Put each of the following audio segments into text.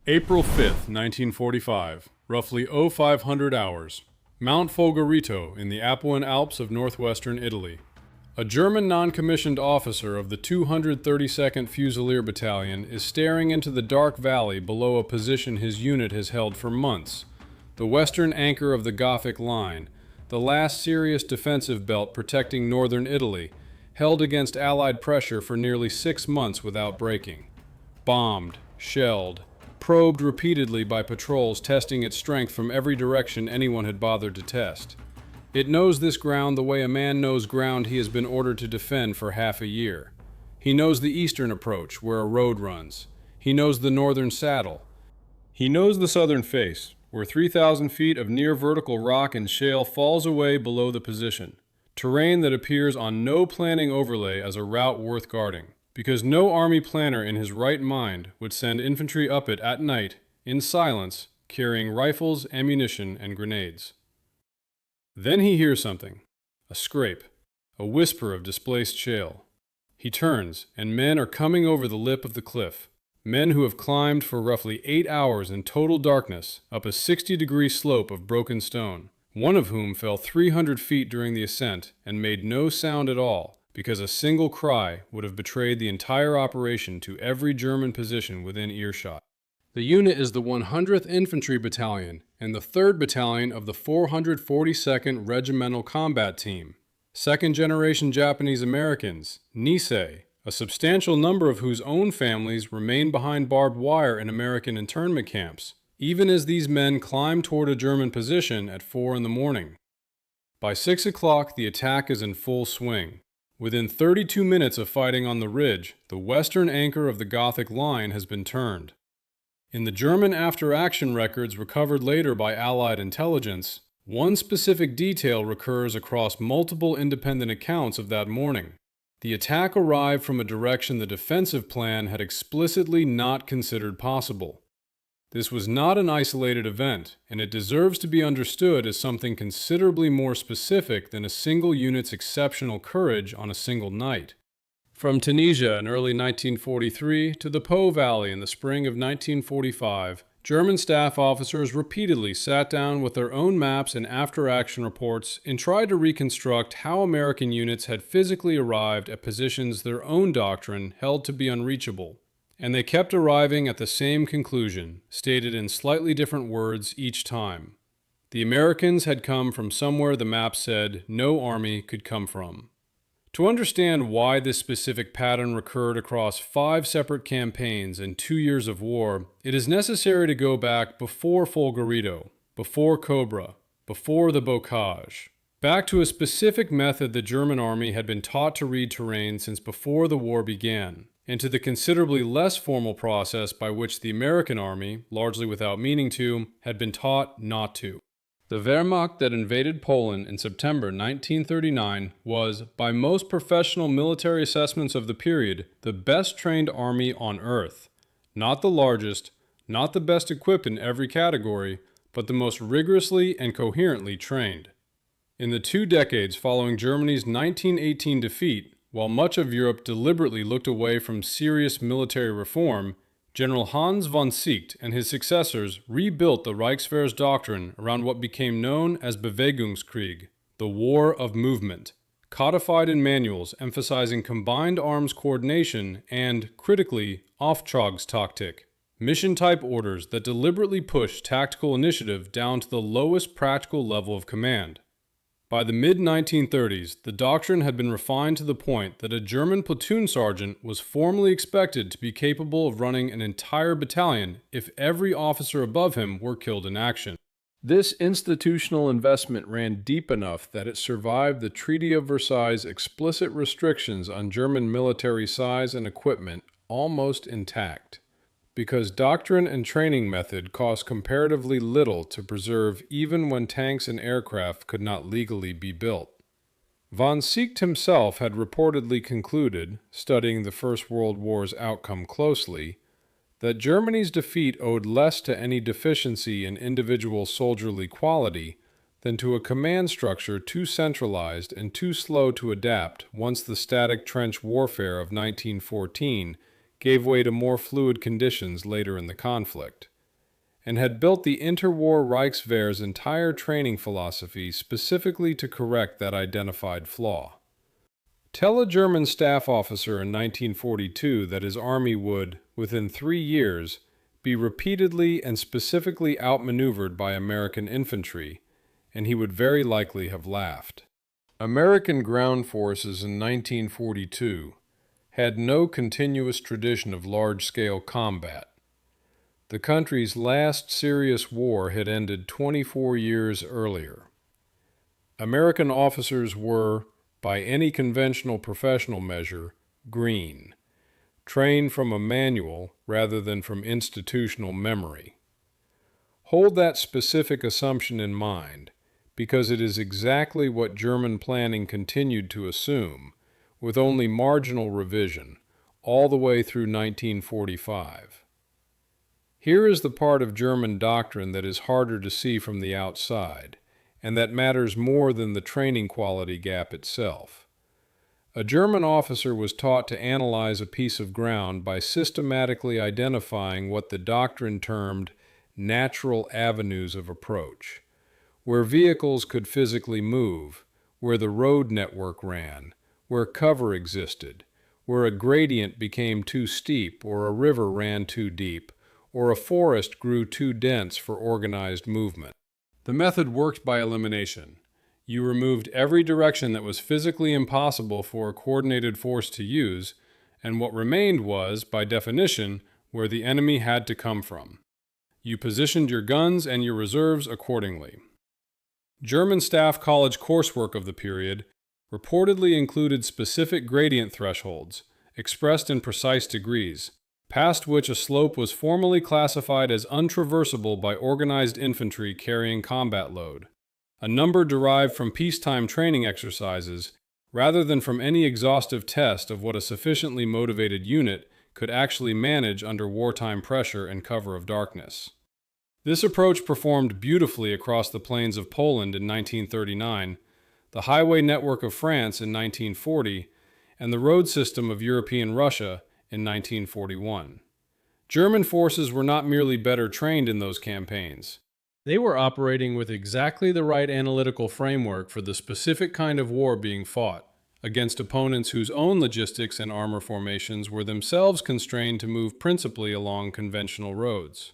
April 5th, 1945, roughly 0500 hours. Mount Folgorito in the Apennine Alps of northwestern Italy. A German non-commissioned officer of the 232nd Fusilier Battalion is staring into the dark valley below a position his unit has held for months. The western anchor of the Gothic Line, the last serious defensive belt protecting northern Italy, held against Allied pressure for nearly 6 months without breaking. Bombed, shelled, probed repeatedly by patrols testing its strength from every direction anyone had bothered to test. It knows this ground the way a man knows ground he has been ordered to defend for half a year. He knows the eastern approach, where a road runs. He knows the northern saddle. He knows the southern face, where 3,000 feet of near-vertical rock and shale falls away below the position. Terrain that appears on no planning overlay as a route worth guarding, because no army planner in his right mind would send infantry up it at night, in silence, carrying rifles, ammunition, and grenades. Then he hears something. A scrape. A whisper of displaced shale. He turns, and men are coming over the lip of the cliff. Men who have climbed for roughly 8 hours in total darkness up a 60-degree slope of broken stone, one of whom fell 300 feet during the ascent and made no sound at all, because a single cry would have betrayed the entire operation to every German position within earshot. The unit is the 100th Infantry Battalion and the 3rd Battalion of the 442nd Regimental Combat Team. Second-generation Japanese Americans, Nisei, a substantial number of whose own families remain behind barbed wire in American internment camps, even as these men climb toward a German position at 4 in the morning. By 6 o'clock, the attack is in full swing. Within 32 minutes of fighting on the ridge, the western anchor of the Gothic Line has been turned. In the German after-action records recovered later by Allied intelligence, one specific detail recurs across multiple independent accounts of that morning. The attack arrived from a direction the defensive plan had explicitly not considered possible. This was not an isolated event, and it deserves to be understood as something considerably more specific than a single unit's exceptional courage on a single night. From Tunisia in early 1943 to the Po Valley in the spring of 1945, German staff officers repeatedly sat down with their own maps and after-action reports and tried to reconstruct how American units had physically arrived at positions their own doctrine held to be unreachable. And they kept arriving at the same conclusion, stated in slightly different words each time. The Americans had come from somewhere the map said no army could come from. To understand why this specific pattern recurred across 5 separate campaigns and 2 years of war, it is necessary to go back before Folgorito, before Cobra, before the bocage, back to a specific method the German army had been taught to read terrain since before the war began, and to the considerably less formal process by which the American army, largely without meaning to, had been taught not to. The Wehrmacht that invaded Poland in September 1939 was, by most professional military assessments of the period, the best trained army on earth. Not the largest, not the best equipped in every category, but the most rigorously and coherently trained. In the 2 decades following Germany's 1918 defeat, while much of Europe deliberately looked away from serious military reform, General Hans von Seeckt and his successors rebuilt the Reichswehr's doctrine around what became known as Bewegungskrieg, the War of Movement, codified in manuals emphasizing combined arms coordination and, critically, Auftragstaktik, mission-type orders that deliberately push tactical initiative down to the lowest practical level of command. By the mid-1930s, the doctrine had been refined to the point that a German platoon sergeant was formally expected to be capable of running an entire battalion if every officer above him were killed in action. This institutional investment ran deep enough that it survived the Treaty of Versailles' explicit restrictions on German military size and equipment almost intact, because doctrine and training method cost comparatively little to preserve even when tanks and aircraft could not legally be built. Von Seeckt himself had reportedly concluded, studying the First World War's outcome closely, that Germany's defeat owed less to any deficiency in individual soldierly quality than to a command structure too centralized and too slow to adapt once the static trench warfare of 1914 gave way to more fluid conditions later in the conflict. and had built the interwar Reichswehr's entire training philosophy specifically to correct that identified flaw. Tell a German staff officer in 1942 that his army would, within 3 years, be repeatedly and specifically outmaneuvered by American infantry, and he would very likely have laughed. American ground forces in 1942 had no continuous tradition of large-scale combat. The country's last serious war had ended 24 years earlier. American officers were, by any conventional professional measure, green, trained from a manual rather than from institutional memory. Hold that specific assumption in mind, because it is exactly what German planning continued to assume, with only marginal revision, all the way through 1945. Here is the part of German doctrine that is harder to see from the outside, and that matters more than the training quality gap itself. A German officer was taught to analyze a piece of ground by systematically identifying what the doctrine termed natural avenues of approach, where vehicles could physically move, where the road network ran, where cover existed, where a gradient became too steep or a river ran too deep, or a forest grew too dense for organized movement. The method worked by elimination. You removed every direction that was physically impossible for a coordinated force to use, and what remained was, by definition, where the enemy had to come from. You positioned your guns and your reserves accordingly. German staff college coursework of the period reportedly included specific gradient thresholds, expressed in precise degrees, past which a slope was formally classified as untraversable by organized infantry carrying combat load, a number derived from peacetime training exercises rather than from any exhaustive test of what a sufficiently motivated unit could actually manage under wartime pressure and cover of darkness. This approach performed beautifully across the plains of Poland in 1939, the highway network of France in 1940, and the road system of European Russia in 1941. German forces were not merely better trained in those campaigns. They were operating with exactly the right analytical framework for the specific kind of war being fought, against opponents whose own logistics and armor formations were themselves constrained to move principally along conventional roads.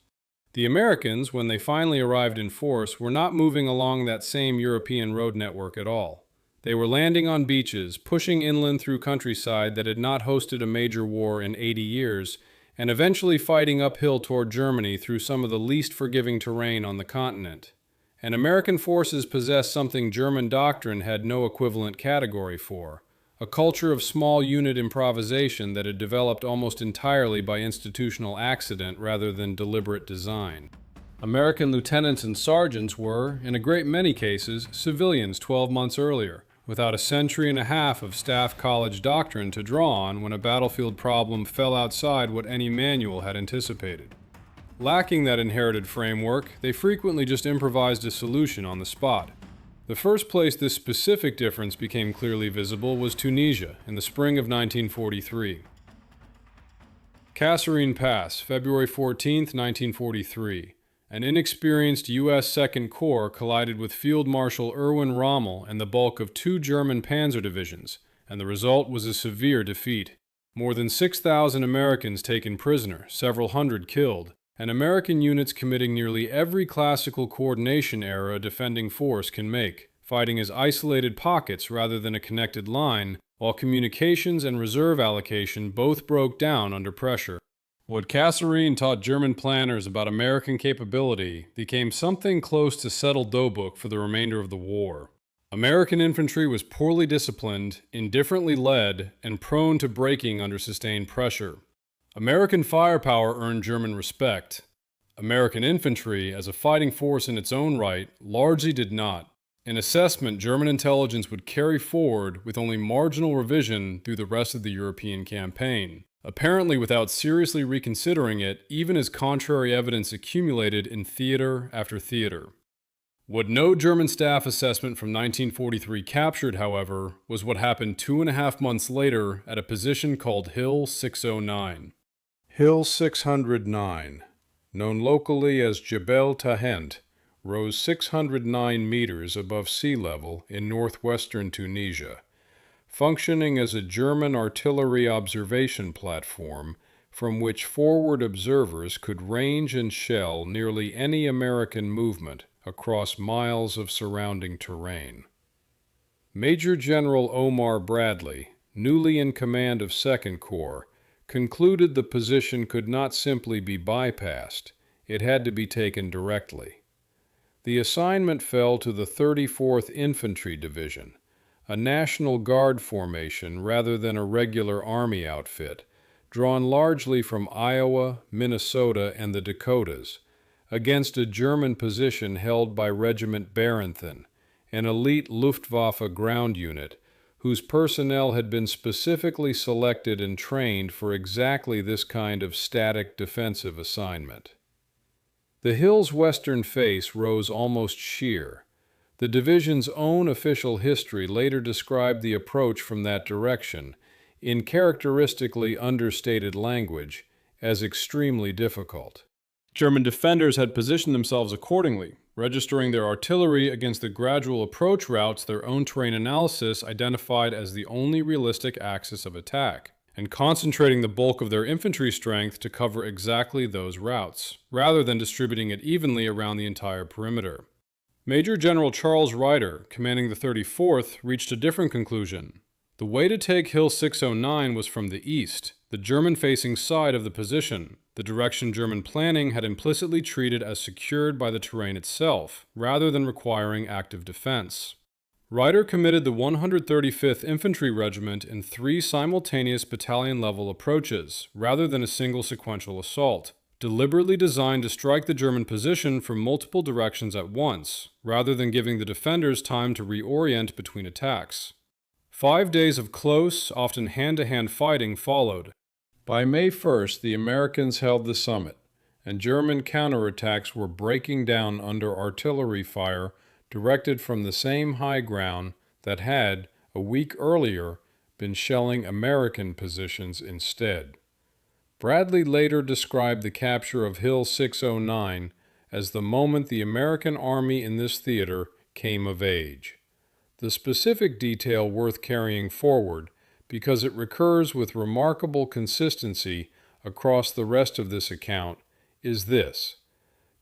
The Americans, when they finally arrived in force, were not moving along that same European road network at all. They were landing on beaches, pushing inland through countryside that had not hosted a major war in 80 years, and eventually fighting uphill toward Germany through some of the least forgiving terrain on the continent. And American forces possessed something German doctrine had no equivalent category for, a culture of small unit improvisation that had developed almost entirely by institutional accident rather than deliberate design. American lieutenants and sergeants were, in a great many cases, civilians 12 months earlier, without a century and a half of staff college doctrine to draw on when a battlefield problem fell outside what any manual had anticipated. Lacking that inherited framework, they frequently just improvised a solution on the spot. The first place this specific difference became clearly visible was Tunisia in the spring of 1943. Kasserine Pass, February 14, 1943. An inexperienced U.S. Second Corps collided with Field Marshal Erwin Rommel and the bulk of 2 German panzer divisions, and the result was a severe defeat. More than 6,000 Americans taken prisoner, several hundred killed, and American units committing nearly every classical coordination error a defending force can make, fighting as isolated pockets rather than a connected line, while communications and reserve allocation both broke down under pressure. What Kasserine taught German planners about American capability became something close to settled dough-book for the remainder of the war. American infantry was poorly disciplined, indifferently led, and prone to breaking under sustained pressure. American firepower earned German respect. American infantry, as a fighting force in its own right, largely did not. An assessment German intelligence would carry forward with only marginal revision through the rest of the European campaign, apparently without seriously reconsidering it even as contrary evidence accumulated in theater after theater. What no German staff assessment from 1943 captured, however, was what happened 2.5 months later at a position called Hill 609. Hill 609. known locally as Jebel Tahent, rose 609 meters above sea level in northwestern Tunisia, functioning as a German artillery observation platform from which forward observers could range and shell nearly any American movement across miles of surrounding terrain. Major General Omar Bradley, newly in command of 2nd Corps, concluded the position could not simply be bypassed, it had to be taken directly. The assignment fell to the 34th Infantry Division, a National Guard formation rather than a regular Army outfit, drawn largely from Iowa, Minnesota, and the Dakotas, against a German position held by Regiment Barenthin, an elite Luftwaffe ground unit whose personnel had been specifically selected and trained for exactly this kind of static defensive assignment. The hill's western face rose almost sheer. The division's own official history later described the approach from that direction, in characteristically understated language, as extremely difficult. German defenders had positioned themselves accordingly, registering their artillery against the gradual approach routes their own terrain analysis identified as the only realistic axis of attack, and concentrating the bulk of their infantry strength to cover exactly those routes, rather than distributing it evenly around the entire perimeter. Major General Charles Ryder, commanding the 34th, reached a different conclusion. The way to take Hill 609 was from the east, the German-facing side of the position, the direction German planning had implicitly treated as secured by the terrain itself, rather than requiring active defense. Ryder committed the 135th Infantry Regiment in 3 simultaneous battalion-level approaches, rather than a single sequential assault, deliberately designed to strike the German position from multiple directions at once, rather than giving the defenders time to reorient between attacks. 5 days of close, often hand-to-hand fighting followed. By May 1st, the Americans held the summit, and German counterattacks were breaking down under artillery fire directed from the same high ground that had, a week earlier, been shelling American positions instead. Bradley later described the capture of Hill 609 as the moment the American army in this theater came of age. The specific detail worth carrying forward, because it recurs with remarkable consistency across the rest of this account, is this.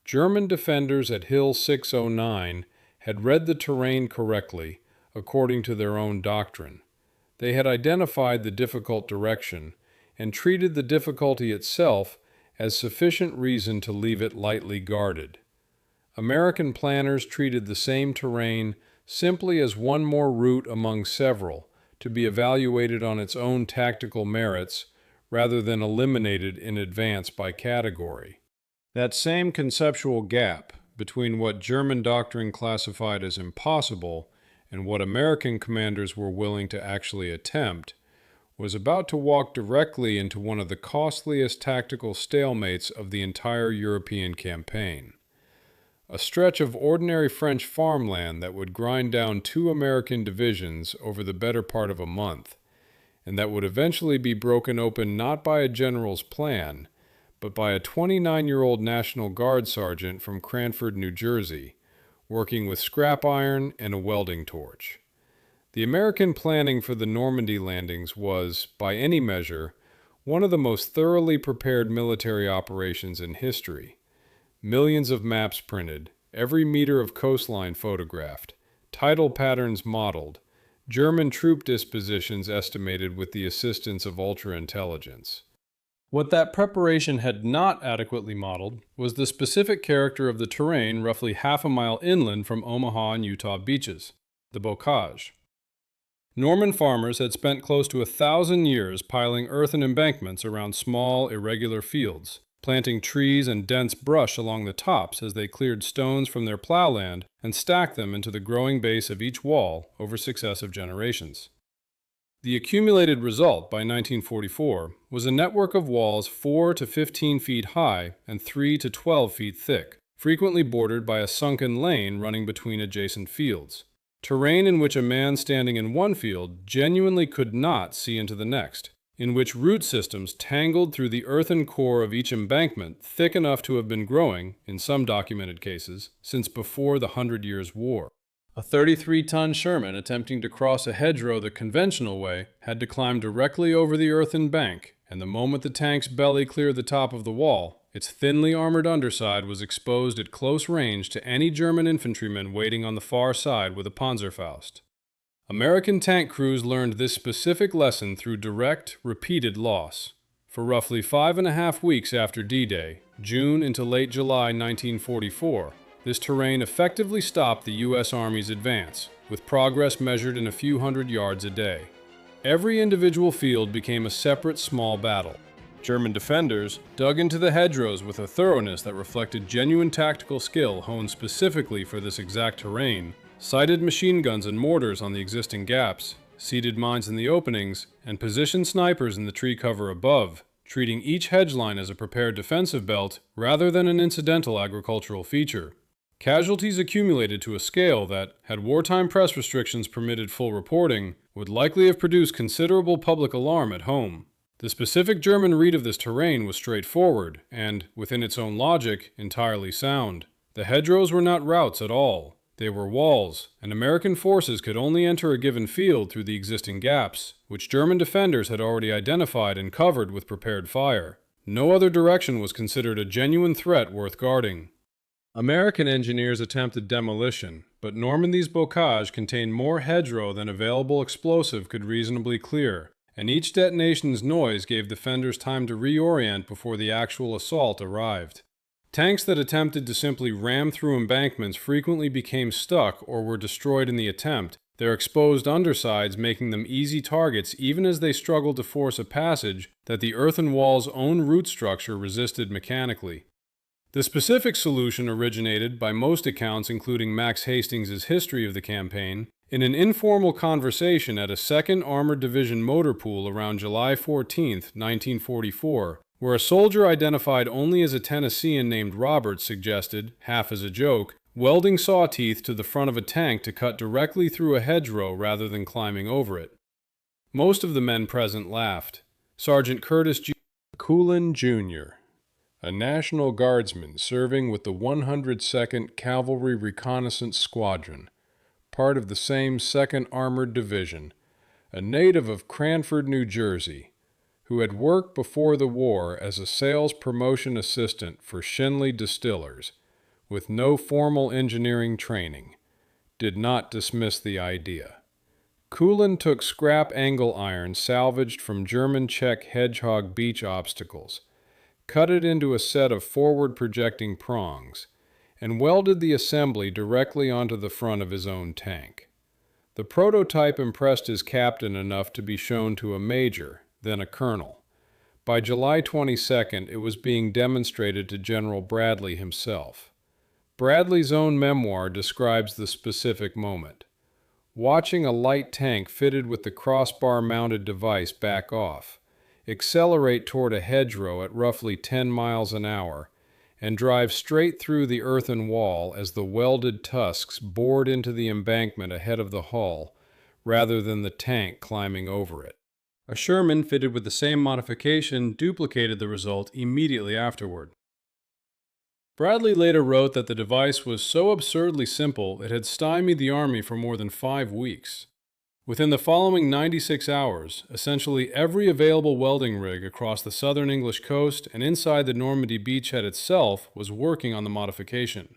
German defenders at Hill 609 had read the terrain correctly, according to their own doctrine. They had identified the difficult direction, and treated the difficulty itself as sufficient reason to leave it lightly guarded. American planners treated the same terrain simply as one more route among several, to be evaluated on its own tactical merits, rather than eliminated in advance by category. That same conceptual gap between what German doctrine classified as impossible and what American commanders were willing to actually attempt was about to walk directly into one of the costliest tactical stalemates of the entire European campaign. A stretch of ordinary French farmland that would grind down 2 American divisions over the better part of a month, and that would eventually be broken open not by a general's plan, but by a 29-year-old National Guard sergeant from Cranford, New Jersey, working with scrap iron and a welding torch. The American planning for the Normandy landings was, by any measure, one of the most thoroughly prepared military operations in history. Millions of maps printed, every meter of coastline photographed, tidal patterns modeled, German troop dispositions estimated with the assistance of ultra-intelligence. What that preparation had not adequately modeled was the specific character of the terrain roughly half a mile inland from Omaha and Utah beaches, the bocage. Norman farmers had spent close to 1,000 years piling earthen embankments around small, irregular fields, planting trees and dense brush along the tops as they cleared stones from their plowland and stacked them into the growing base of each wall over successive generations. The accumulated result by 1944 was a network of walls 4 to 15 feet high and 3 to 12 feet thick, frequently bordered by a sunken lane running between adjacent fields. Terrain in which a man standing in one field genuinely could not see into the next. in which root systems tangled through the earthen core of each embankment thick enough to have been growing, in some documented cases, since before the 100 Years' War. A 33-ton Sherman attempting to cross a hedgerow the conventional way had to climb directly over the earthen bank, and the moment the tank's belly cleared the top of the wall, its thinly armored underside was exposed at close range to any German infantryman waiting on the far side with a Panzerfaust. American tank crews learned this specific lesson through direct, repeated loss. For roughly 5.5 weeks after D-Day, June into late July 1944, this terrain effectively stopped the U.S. Army's advance, with progress measured in a few hundred yards a day. Every individual field became a separate small battle. German defenders dug into the hedgerows with a thoroughness that reflected genuine tactical skill honed specifically for this exact terrain, sighted machine guns and mortars on the existing gaps, seeded mines in the openings, and positioned snipers in the tree cover above, treating each hedgeline as a prepared defensive belt rather than an incidental agricultural feature. Casualties accumulated to a scale that, had wartime press restrictions permitted full reporting, would likely have produced considerable public alarm at home. The specific German read of this terrain was straightforward and, within its own logic, entirely sound. The hedgerows were not routes at all. They were walls, and American forces could only enter a given field through the existing gaps, which German defenders had already identified and covered with prepared fire. No other direction was considered a genuine threat worth guarding. American engineers attempted demolition, but Normandy's bocage contained more hedgerow than available explosive could reasonably clear, and each detonation's noise gave defenders time to reorient before the actual assault arrived. Tanks that attempted to simply ram through embankments frequently became stuck or were destroyed in the attempt, their exposed undersides making them easy targets even as they struggled to force a passage that the earthen wall's own root structure resisted mechanically. The specific solution originated, by most accounts including Max Hastings's history of the campaign, in an informal conversation at a 2nd Armored Division motor pool around July 14, 1944, where a soldier identified only as a Tennessean named Robert suggested, half as a joke, welding saw teeth to the front of a tank to cut directly through a hedgerow rather than climbing over it. Most of the men present laughed. Sergeant Curtis G. Coolin, Jr., a National Guardsman serving with the 102nd Cavalry Reconnaissance Squadron, part of the same 2nd Armored Division, a native of Cranford, New Jersey, who had worked before the war as a sales promotion assistant for Schenley Distillers, with no formal engineering training, did not dismiss the idea. Coolin took scrap angle iron salvaged from German-Czech hedgehog beach obstacles, cut it into a set of forward-projecting prongs, and welded the assembly directly onto the front of his own tank. The prototype impressed his captain enough to be shown to a major, then a colonel. By July 22nd, it was being demonstrated to General Bradley himself. Bradley's own memoir describes the specific moment. Watching a light tank fitted with the crossbar-mounted device back off, accelerate toward a hedgerow at roughly 10 miles an hour, and drive straight through the earthen wall as the welded tusks bored into the embankment ahead of the hull, rather than the tank climbing over it. A Sherman fitted with the same modification duplicated the result immediately afterward. Bradley later wrote that the device was so absurdly simple it had stymied the Army for more than 5 weeks. Within the following 96 hours, essentially every available welding rig across the southern English coast and inside the Normandy beachhead itself was working on the modification.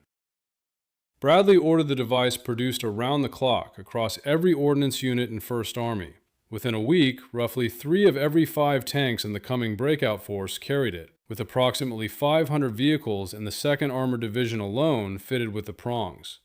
Bradley ordered the device produced around the clock across every ordnance unit in 1st Army. Within a week, roughly 3 of every 5 tanks in the coming breakout force carried it, with approximately 500 vehicles in the 2nd Armored Division alone fitted with the prongs.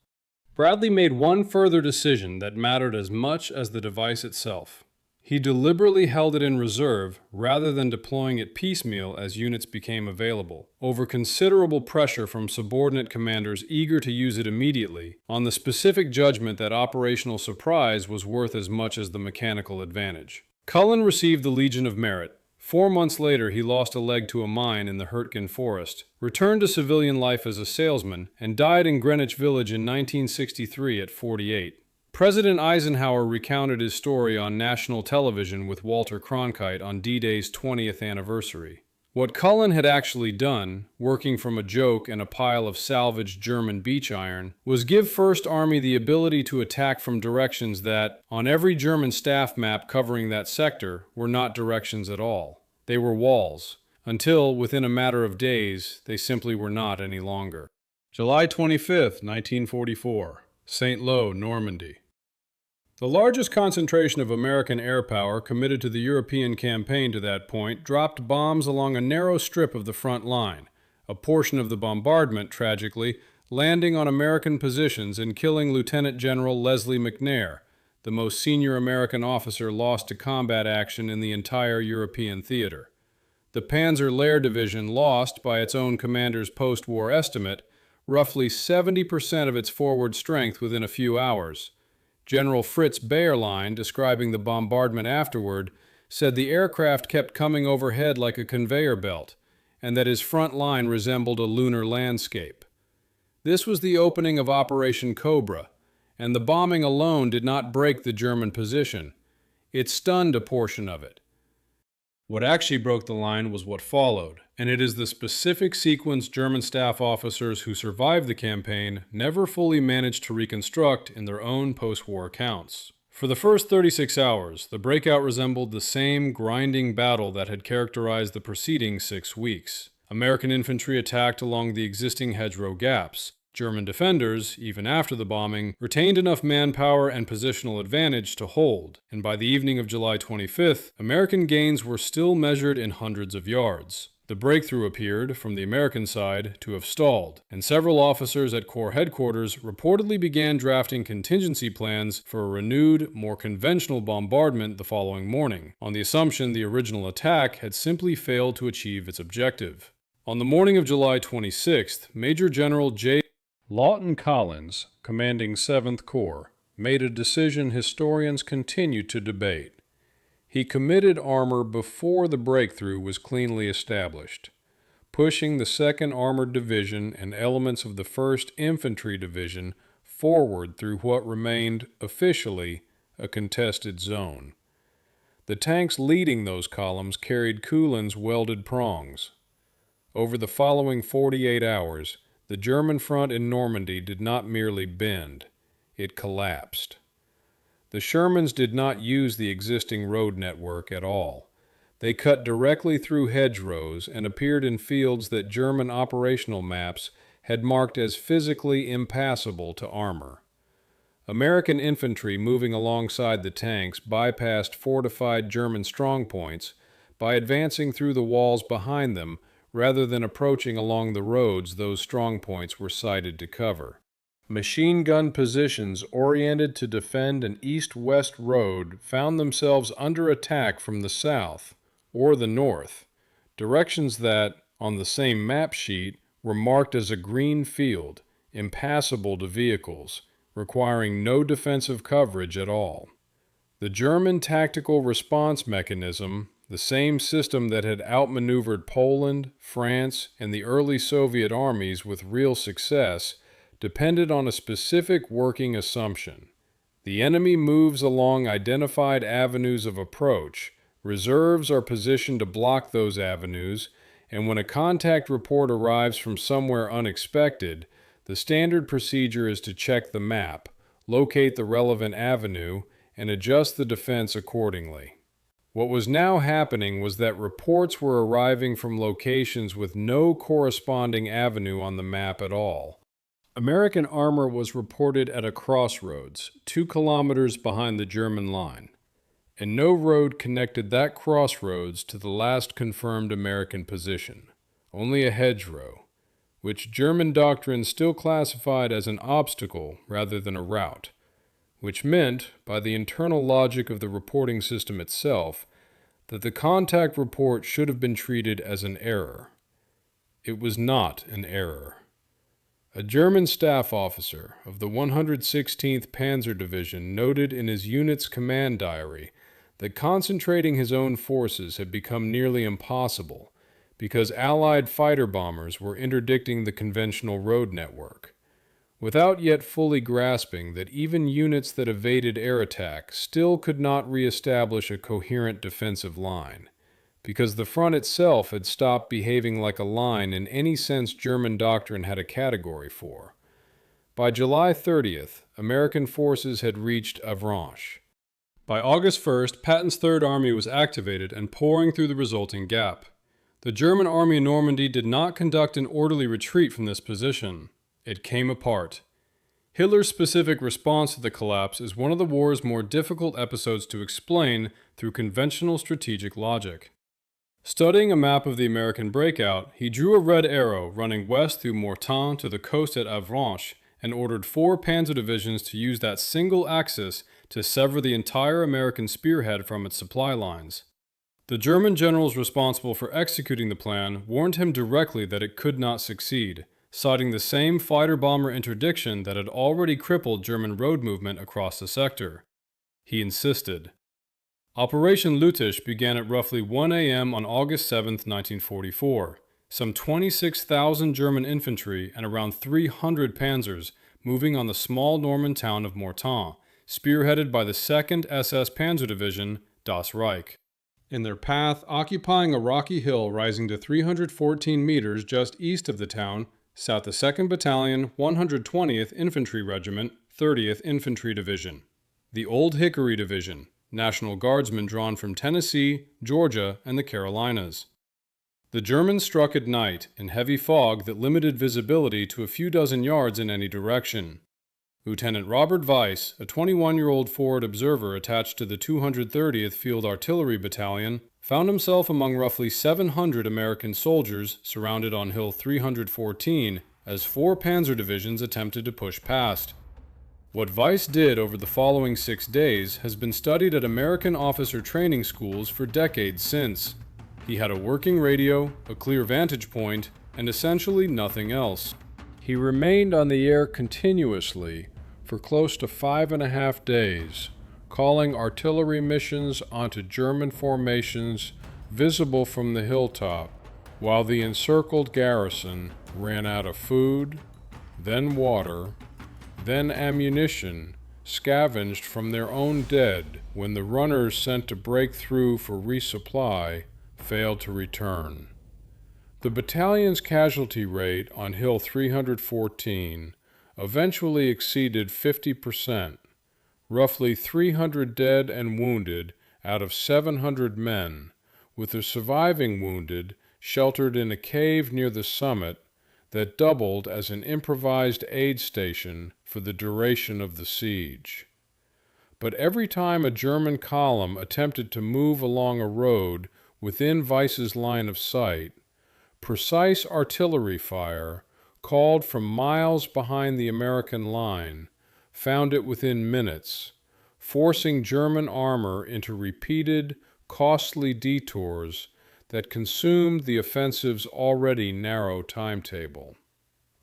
Bradley made one further decision that mattered as much as the device itself. He deliberately held it in reserve rather than deploying it piecemeal as units became available, over considerable pressure from subordinate commanders eager to use it immediately, on the specific judgment that operational surprise was worth as much as the mechanical advantage. Cullen received the Legion of Merit. 4 months later, he lost a leg to a mine in the Hurtgen Forest, returned to civilian life as a salesman, and died in Greenwich Village in 1963 at 48. President Eisenhower recounted his story on national television with Walter Cronkite on D-Day's 20th anniversary. What Cullen had actually done, working from a joke and a pile of salvaged German beach iron, was give First Army the ability to attack from directions that, on every German staff map covering that sector, were not directions at all. They were walls, until, within a matter of days, they simply were not any longer. July 25, 1944, St. Lo, Normandy. The largest concentration of American air power committed to the European campaign to that point dropped bombs along a narrow strip of the front line, a portion of the bombardment, tragically, landing on American positions and killing Lieutenant General Leslie McNair, the most senior American officer lost to combat action in the entire European theater. The Panzer Lehr Division lost, by its own commander's post-war estimate, roughly 70% of its forward strength within a few hours. General Fritz Bayerlein, describing the bombardment afterward, said the aircraft kept coming overhead like a conveyor belt, and that his front line resembled a lunar landscape. This was the opening of Operation Cobra, and the bombing alone did not break the German position. It stunned a portion of it. What actually broke the line was what followed, and it is the specific sequence German staff officers who survived the campaign never fully managed to reconstruct in their own post-war accounts. For the first 36 hours, the breakout resembled the same grinding battle that had characterized the preceding 6 weeks. American infantry attacked along the existing hedgerow gaps. German defenders, even after the bombing, retained enough manpower and positional advantage to hold, and by the evening of July 25th, American gains were still measured in hundreds of yards. The breakthrough appeared, from the American side, to have stalled, and several officers at Corps headquarters reportedly began drafting contingency plans for a renewed, more conventional bombardment the following morning, on the assumption the original attack had simply failed to achieve its objective. On the morning of July 26th, Major General J. Lawton Collins, commanding 7th Corps, made a decision historians continue to debate. He committed armor before the breakthrough was cleanly established, pushing the 2nd Armored Division and elements of the 1st Infantry Division forward through what remained, officially, a contested zone. The tanks leading those columns carried Coulin's welded prongs. Over the following 48 hours, the German front in Normandy did not merely bend, it collapsed. The Shermans did not use the existing road network at all. They cut directly through hedgerows and appeared in fields that German operational maps had marked as physically impassable to armor. American infantry moving alongside the tanks bypassed fortified German strongpoints by advancing through the walls behind them rather than approaching along the roads those strongpoints were sited to cover. Machine gun positions oriented to defend an east-west road found themselves under attack from the south or the north, directions that, on the same map sheet, were marked as a green field, impassable to vehicles, requiring no defensive coverage at all. The German tactical response mechanism, the same system that had outmaneuvered Poland, France, and the early Soviet armies with real success, depended on a specific working assumption. The enemy moves along identified avenues of approach, reserves are positioned to block those avenues, and when a contact report arrives from somewhere unexpected, the standard procedure is to check the map, locate the relevant avenue, and adjust the defense accordingly. What was now happening was that reports were arriving from locations with no corresponding avenue on the map at all. American armor was reported at a crossroads, 2 kilometers behind the German line, and no road connected that crossroads to the last confirmed American position, only a hedgerow, which German doctrine still classified as an obstacle rather than a route, which meant, by the internal logic of the reporting system itself, that the contact report should have been treated as an error. It was not an error. A German staff officer of the 116th Panzer Division noted in his unit's command diary that concentrating his own forces had become nearly impossible because Allied fighter bombers were interdicting the conventional road network. without yet fully grasping that even units that evaded air attack still could not re-establish a coherent defensive line, because the front itself had stopped behaving like a line in any sense German doctrine had a category for. By July 30th, American forces had reached Avranches. By August 1st, Patton's Third Army was activated and pouring through the resulting gap. The German army in Normandy did not conduct an orderly retreat from this position. It came apart. Hitler's specific response to the collapse is one of the war's more difficult episodes to explain through conventional strategic logic. Studying a map of the American breakout, he drew a red arrow running west through Mortain to the coast at Avranches and ordered 4 panzer divisions to use that single axis to sever the entire American spearhead from its supply lines. The German generals responsible for executing the plan warned him directly that it could not succeed, citing the same fighter-bomber interdiction that had already crippled German road movement across the sector. He insisted. Operation Lüttich began at roughly 1 a.m. on August 7, 1944. Some 26,000 German infantry and around 300 panzers moving on the small Norman town of Mortain, spearheaded by the 2nd SS Panzer Division, Das Reich. In their path, occupying a rocky hill rising to 314 meters just east of the town, sat the 2nd Battalion, 120th Infantry Regiment, 30th Infantry Division. The Old Hickory Division, National Guardsmen drawn from Tennessee, Georgia, and the Carolinas. The Germans struck at night, in heavy fog that limited visibility to a few dozen yards in any direction. Lieutenant Robert Weiss, a 21-year-old forward observer attached to the 230th Field Artillery Battalion, found himself among roughly 700 American soldiers surrounded on Hill 314 as 4 panzer divisions attempted to push past. What Weiss did over the following 6 days has been studied at American officer training schools for decades since. He had a working radio, a clear vantage point, and essentially nothing else. He remained on the air continuously for close to 5.5 days, calling artillery missions onto German formations visible from the hilltop, while the encircled garrison ran out of food, then water, then ammunition, scavenged from their own dead when the runners sent to break through for resupply failed to return. The battalion's casualty rate on Hill 314 eventually exceeded 50%, roughly 300 dead and wounded out of 700 men, with the surviving wounded sheltered in a cave near the summit that doubled as an improvised aid station for the duration of the siege. But every time a German column attempted to move along a road within Weiss's line of sight, precise artillery fire, called from miles behind the American line, found it within minutes, forcing German armor into repeated, costly detours that consumed the offensive's already narrow timetable.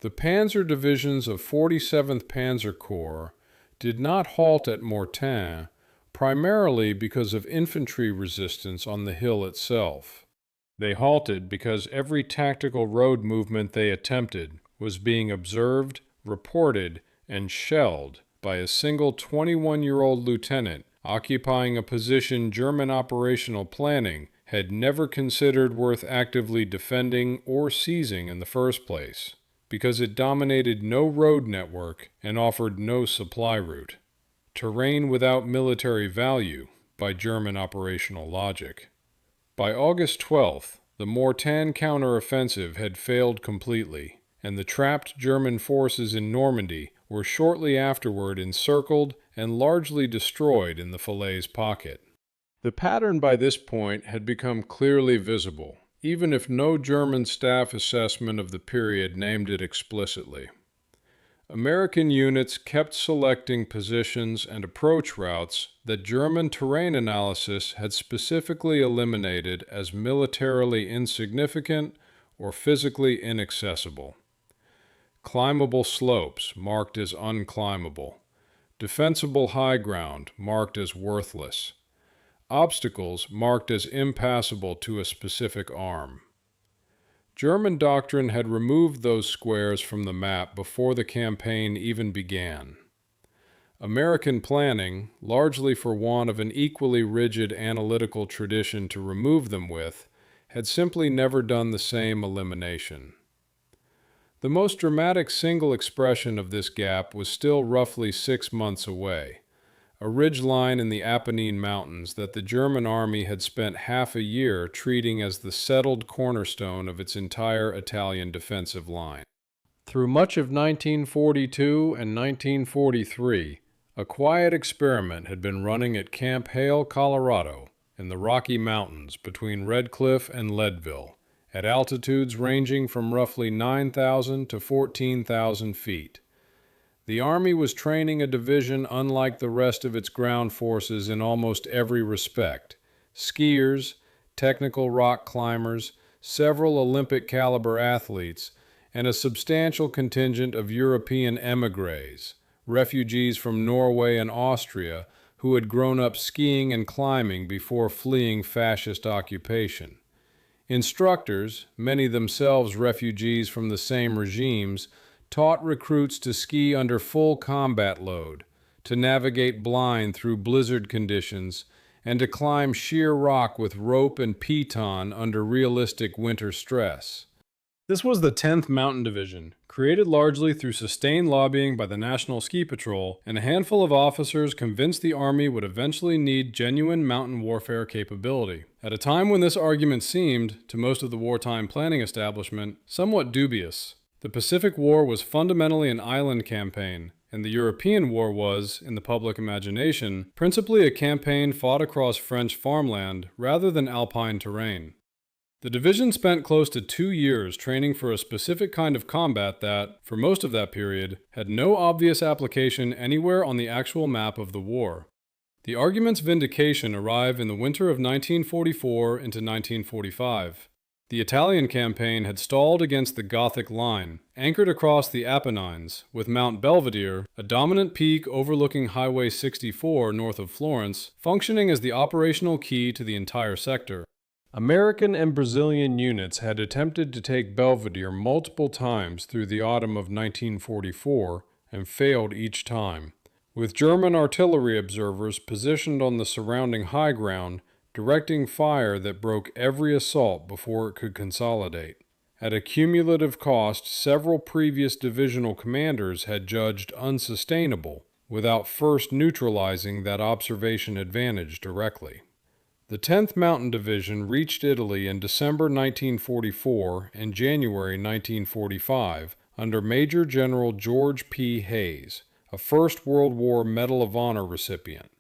The panzer divisions of 47th Panzer Corps did not halt at Mortain, primarily because of infantry resistance on the hill itself. They halted because every tactical road movement they attempted was being observed, reported, and shelled by a single 21-year-old lieutenant occupying a position German operational planning had never considered worth actively defending or seizing in the first place, because it dominated no road network and offered no supply route. Terrain without military value by German operational logic. By August 12th, the Mortain counteroffensive had failed completely, and the trapped German forces in Normandy were shortly afterward encircled and largely destroyed in the Falaise pocket. The pattern by this point had become clearly visible, even if no German staff assessment of the period named it explicitly. American units kept selecting positions and approach routes that German terrain analysis had specifically eliminated as militarily insignificant or physically inaccessible. Climbable slopes marked as unclimbable, defensible high ground marked as worthless, obstacles marked as impassable to a specific arm. German doctrine had removed those squares from the map before the campaign even began. American planning, largely for want of an equally rigid analytical tradition to remove them with, had simply never done the same elimination. The most dramatic single expression of this gap was still roughly 6 months away, a ridgeline in the Apennine Mountains that the German army had spent half a year treating as the settled cornerstone of its entire Italian defensive line. Through much of 1942 and 1943, a quiet experiment had been running at Camp Hale, Colorado, in the Rocky Mountains between Red Cliff and Leadville, at altitudes ranging from roughly 9,000 to 14,000 feet. The Army was training a division unlike the rest of its ground forces in almost every respect: skiers, technical rock climbers, several Olympic-caliber athletes, and a substantial contingent of European émigrés, refugees from Norway and Austria who had grown up skiing and climbing before fleeing fascist occupation. Instructors, many themselves refugees from the same regimes, taught recruits to ski under full combat load, to navigate blind through blizzard conditions, and to climb sheer rock with rope and piton under realistic winter stress. This was the 10th Mountain Division, created largely through sustained lobbying by the National Ski Patrol and a handful of officers convinced the Army would eventually need genuine mountain warfare capability. At a time when this argument seemed, to most of the wartime planning establishment, somewhat dubious. The Pacific War was fundamentally an island campaign, and the European War was, in the public imagination, principally a campaign fought across French farmland rather than alpine terrain. The division spent close to 2 years training for a specific kind of combat that, for most of that period, had no obvious application anywhere on the actual map of the war. The argument's vindication arrived in the winter of 1944 into 1945. The Italian campaign had stalled against the Gothic Line, anchored across the Apennines, with Mount Belvedere, a dominant peak overlooking Highway 64 north of Florence, functioning as the operational key to the entire sector. American and Brazilian units had attempted to take Belvedere multiple times through the autumn of 1944 and failed each time, with German artillery observers positioned on the surrounding high ground directing fire that broke every assault before it could consolidate. At a cumulative cost several previous divisional commanders had judged unsustainable, without first neutralizing that observation advantage directly. The 10th Mountain Division reached Italy in December 1944 and January 1945 under Major General George P. Hayes, a First World War Medal of Honor recipient.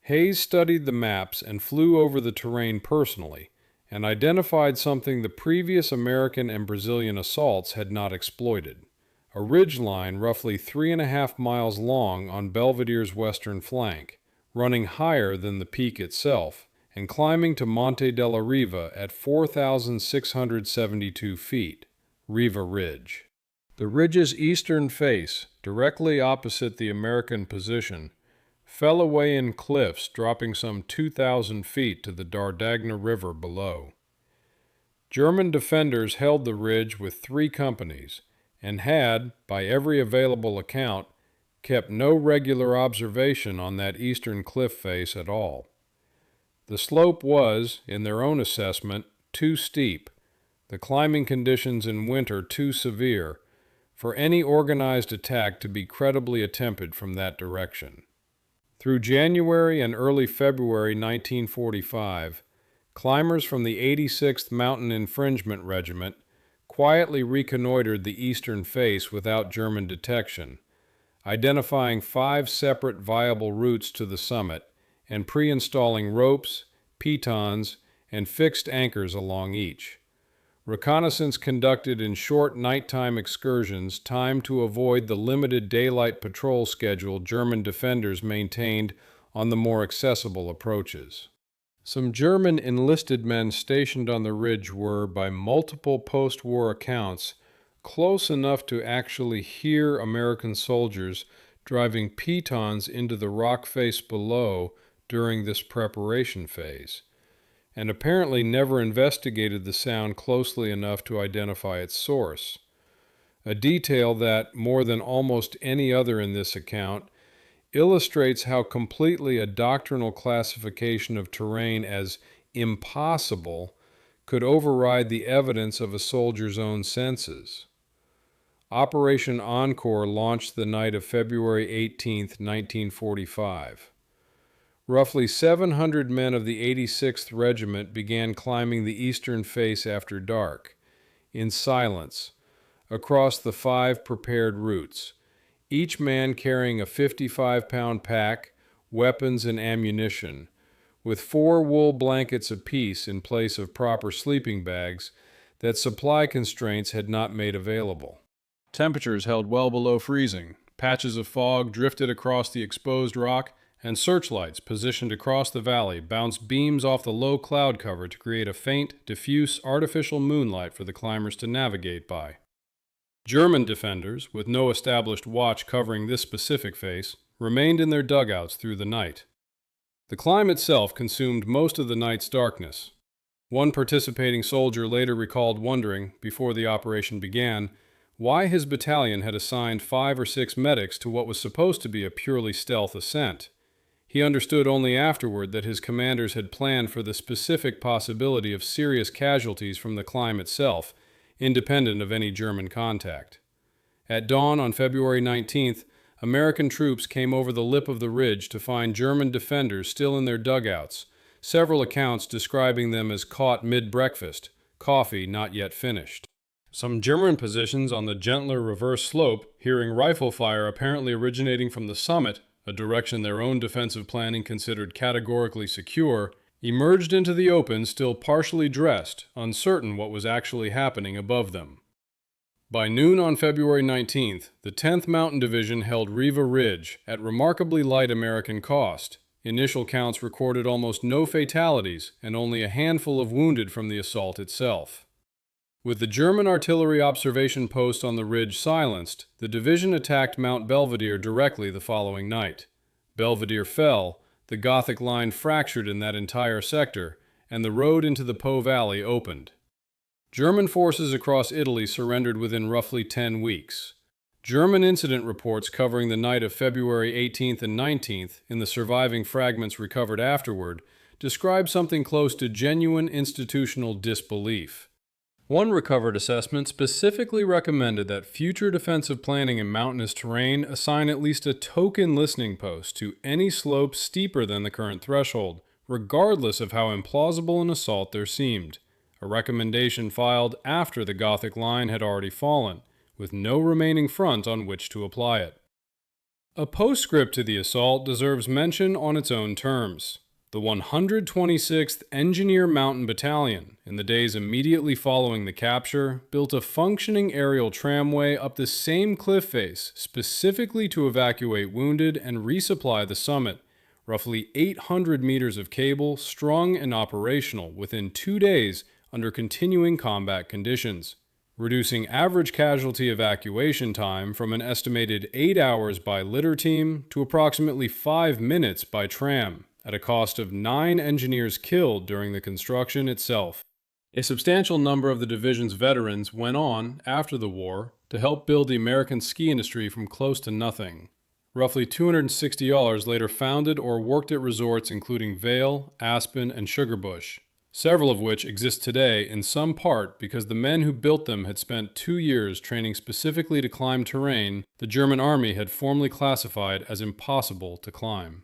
Hayes studied the maps and flew over the terrain personally, and identified something the previous American and Brazilian assaults had not exploited: a ridgeline roughly 3.5 miles long on Belvedere's western flank, running higher than the peak itself, and climbing to Monte della Riva at 4,672 feet, Riva Ridge. The ridge's eastern face, directly opposite the American position, fell away in cliffs dropping some 2,000 feet to the Dardagna River below. German defenders held the ridge with 3 companies, and had, by every available account, kept no regular observation on that eastern cliff face at all. The slope was, in their own assessment, too steep, the climbing conditions in winter too severe, for any organized attack to be credibly attempted from that direction. Through January and early February 1945, climbers from the 86th Mountain Infringement Regiment quietly reconnoitered the eastern face without German detection, identifying 5 separate viable routes to the summit, and pre-installing ropes, pitons, and fixed anchors along each. Reconnaissance conducted in short nighttime excursions timed to avoid the limited daylight patrol schedule German defenders maintained on the more accessible approaches. Some German enlisted men stationed on the ridge were, by multiple post-war accounts, close enough to actually hear American soldiers driving pitons into the rock face below during this preparation phase. and apparently never investigated the sound closely enough to identify its source. A detail that, more than almost any other in this account, illustrates how completely a doctrinal classification of terrain as impossible could override the evidence of a soldier's own senses. Operation Encore launched the night of February 18, 1945. Roughly 700 men of the 86th Regiment began climbing the eastern face after dark, in silence, across the 5 prepared routes, each man carrying a 55-pound pack, weapons, and ammunition, with 4 wool blankets apiece in place of proper sleeping bags that supply constraints had not made available. Temperatures held well below freezing, patches of fog drifted across the exposed rock, and searchlights positioned across the valley bounced beams off the low cloud cover to create a faint, diffuse, artificial moonlight for the climbers to navigate by. German defenders, with no established watch covering this specific face, remained in their dugouts through the night. The climb itself consumed most of the night's darkness. One participating soldier later recalled wondering, before the operation began, why his battalion had assigned 5 or 6 medics to what was supposed to be a purely stealth ascent. He understood only afterward that his commanders had planned for the specific possibility of serious casualties from the climb itself, independent of any German contact. At dawn on February 19th, American troops came over the lip of the ridge to find German defenders still in their dugouts, several accounts describing them as caught mid-breakfast, coffee not yet finished. Some German positions on the gentler reverse slope, hearing rifle fire apparently originating from the summit, a direction their own defensive planning considered categorically secure, emerged into the open still partially dressed, uncertain what was actually happening above them. By noon on February 19th, the 10th Mountain Division held Riva Ridge at remarkably light American cost. Initial counts recorded almost no fatalities and only a handful of wounded from the assault itself. With the German artillery observation post on the ridge silenced, the division attacked Mount Belvedere directly the following night. Belvedere fell, the Gothic line fractured in that entire sector, and the road into the Po Valley opened. German forces across Italy surrendered within roughly 10 weeks. German incident reports covering the night of February 18th and 19th, in the surviving fragments recovered afterward, describe something close to genuine institutional disbelief. One recovered assessment specifically recommended that future defensive planning in mountainous terrain assign at least a token listening post to any slope steeper than the current threshold, regardless of how implausible an assault there seemed, a recommendation filed after the Gothic line had already fallen, with no remaining front on which to apply it. A postscript to the assault deserves mention on its own terms. The 126th Engineer Mountain Battalion, in the days immediately following the capture, built a functioning aerial tramway up the same cliff face specifically to evacuate wounded and resupply the summit, roughly 800 meters of cable strung and operational within 2 days under continuing combat conditions, reducing average casualty evacuation time from an estimated 8 hours by litter team to approximately 5 minutes by tram, at a cost of 9 engineers killed during the construction itself. A substantial number of the division's veterans went on, after the war, to help build the American ski industry from close to nothing. Roughly 260 Yallers later founded or worked at resorts including Vail, Aspen, and Sugarbush, several of which exist today in some part because the men who built them had spent 2 years training specifically to climb terrain the German army had formally classified as impossible to climb.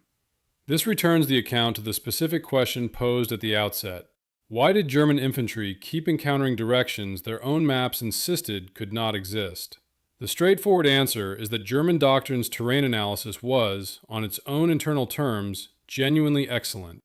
This returns the account to the specific question posed at the outset. Why did German infantry keep encountering directions their own maps insisted could not exist? The straightforward answer is that German doctrine's terrain analysis was, on its own internal terms, genuinely excellent.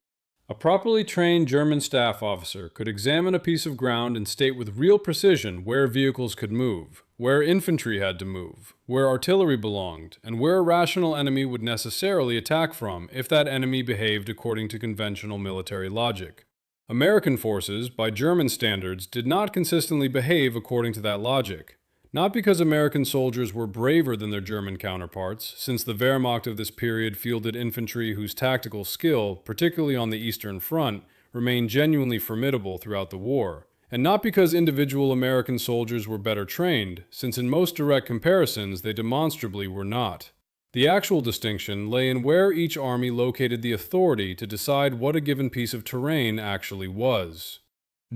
A properly trained German staff officer could examine a piece of ground and state with real precision where vehicles could move, where infantry had to move, where artillery belonged, and where a rational enemy would necessarily attack from if that enemy behaved according to conventional military logic. American forces, by German standards, did not consistently behave according to that logic. Not because American soldiers were braver than their German counterparts, since the Wehrmacht of this period fielded infantry whose tactical skill, particularly on the Eastern Front, remained genuinely formidable throughout the war. And not because individual American soldiers were better trained, since in most direct comparisons they demonstrably were not. The actual distinction lay in where each army located the authority to decide what a given piece of terrain actually was.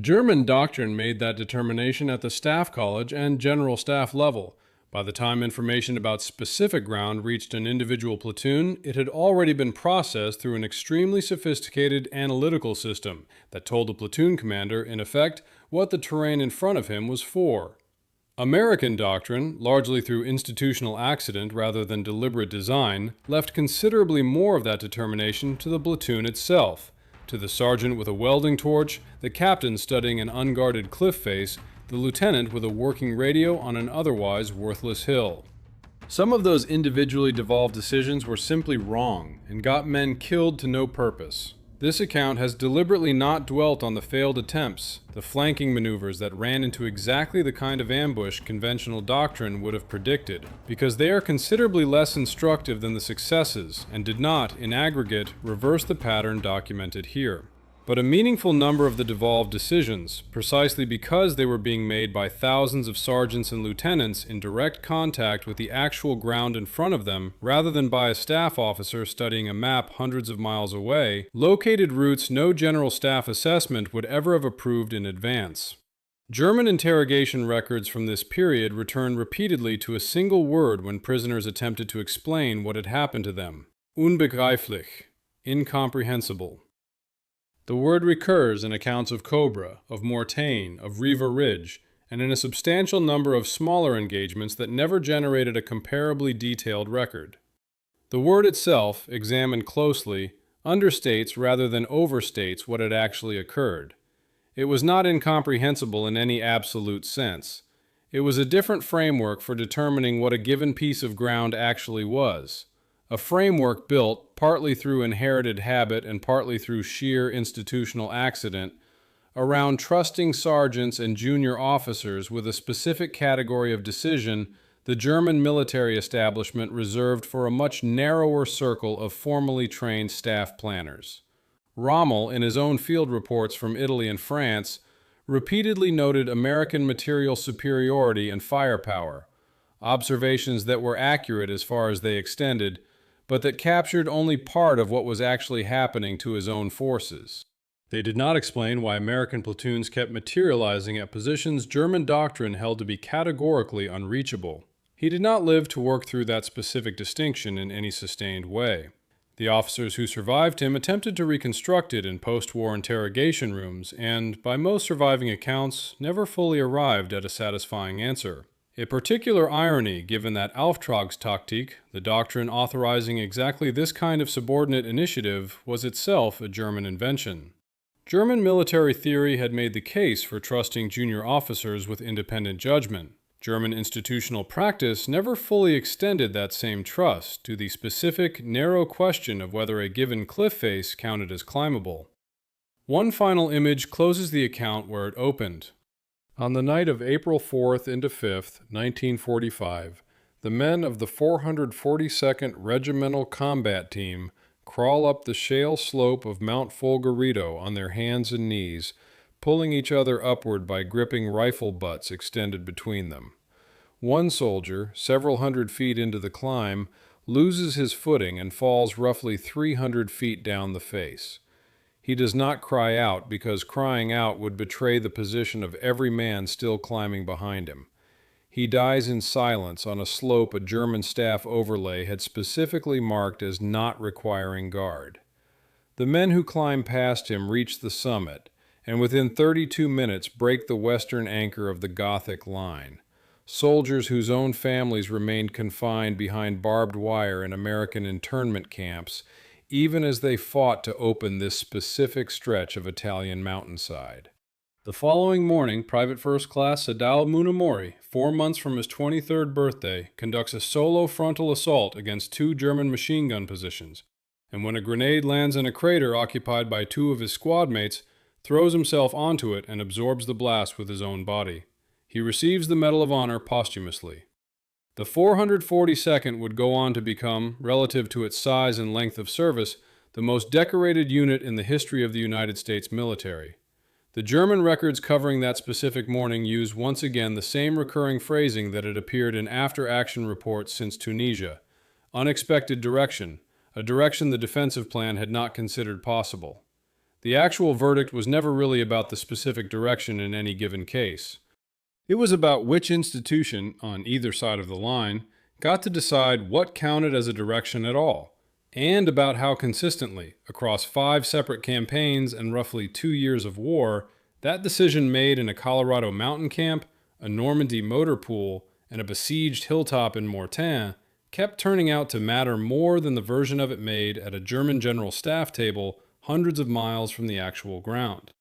German doctrine made that determination at the staff college and general staff level. By the time information about specific ground reached an individual platoon, it had already been processed through an extremely sophisticated analytical system that told the platoon commander, in effect, what the terrain in front of him was for. American doctrine, largely through institutional accident rather than deliberate design, left considerably more of that determination to the platoon itself, to the sergeant with a welding torch, the captain studying an unguarded cliff face, the lieutenant with a working radio on an otherwise worthless hill. Some of those individually devolved decisions were simply wrong and got men killed to no purpose. This account has deliberately not dwelt on the failed attempts, the flanking maneuvers that ran into exactly the kind of ambush conventional doctrine would have predicted, because they are considerably less instructive than the successes and did not, in aggregate, reverse the pattern documented here. But a meaningful number of the devolved decisions, precisely because they were being made by thousands of sergeants and lieutenants in direct contact with the actual ground in front of them, rather than by a staff officer studying a map hundreds of miles away, located routes no general staff assessment would ever have approved in advance. German interrogation records from this period return repeatedly to a single word when prisoners attempted to explain what had happened to them: unbegreiflich, incomprehensible. The word recurs in accounts of Cobra, of Mortain, of Riva Ridge, and in a substantial number of smaller engagements that never generated a comparably detailed record. The word itself, examined closely, understates rather than overstates what had actually occurred. It was not incomprehensible in any absolute sense. It was a different framework for determining what a given piece of ground actually was. A framework built, partly through inherited habit and partly through sheer institutional accident, around trusting sergeants and junior officers with a specific category of decision the German military establishment reserved for a much narrower circle of formally trained staff planners. Rommel, in his own field reports from Italy and France, repeatedly noted American material superiority and firepower, observations that were accurate as far as they extended, but that captured only part of what was actually happening to his own forces. They did not explain why American platoons kept materializing at positions German doctrine held to be categorically unreachable. He did not live to work through that specific distinction in any sustained way. The officers who survived him attempted to reconstruct it in post-war interrogation rooms and, by most surviving accounts, never fully arrived at a satisfying answer. A particular irony given that Auftragstaktik, the doctrine authorizing exactly this kind of subordinate initiative, was itself a German invention. German military theory had made the case for trusting junior officers with independent judgment. German institutional practice never fully extended that same trust to the specific, narrow question of whether a given cliff face counted as climbable. One final image closes the account where it opened. On the night of April 4th into 5th, 1945, the men of the 442nd Regimental Combat Team crawl up the shale slope of Mount Folgorito on their hands and knees, pulling each other upward by gripping rifle butts extended between them. One soldier, several hundred feet into the climb, loses his footing and falls roughly 300 feet down the face. He does not cry out because crying out would betray the position of every man still climbing behind him. He dies in silence on a slope a German staff overlay had specifically marked as not requiring guard. The men who climb past him reach the summit, and within 32 minutes break the western anchor of the Gothic line. Soldiers whose own families remained confined behind barbed wire in American internment camps, even as they fought to open this specific stretch of Italian mountainside. The following morning, Private First Class Sadao Munamori, 4 months from his 23rd birthday, conducts a solo frontal assault against 2 German machine gun positions, and when a grenade lands in a crater occupied by 2 of his squad mates, throws himself onto it and absorbs the blast with his own body. He receives the Medal of Honor posthumously. The 442nd would go on to become, relative to its size and length of service, the most decorated unit in the history of the United States military. The German records covering that specific morning use once again the same recurring phrasing that had appeared in after-action reports since Tunisia. Unexpected direction, a direction the defensive plan had not considered possible. The actual verdict was never really about the specific direction in any given case. It was about which institution, on either side of the line, got to decide what counted as a direction at all, and about how consistently, across 5 separate campaigns and roughly 2 years of war, that decision made in a Colorado mountain camp, a Normandy motor pool, and a besieged hilltop in Mortain kept turning out to matter more than the version of it made at a German general staff table hundreds of miles from the actual ground.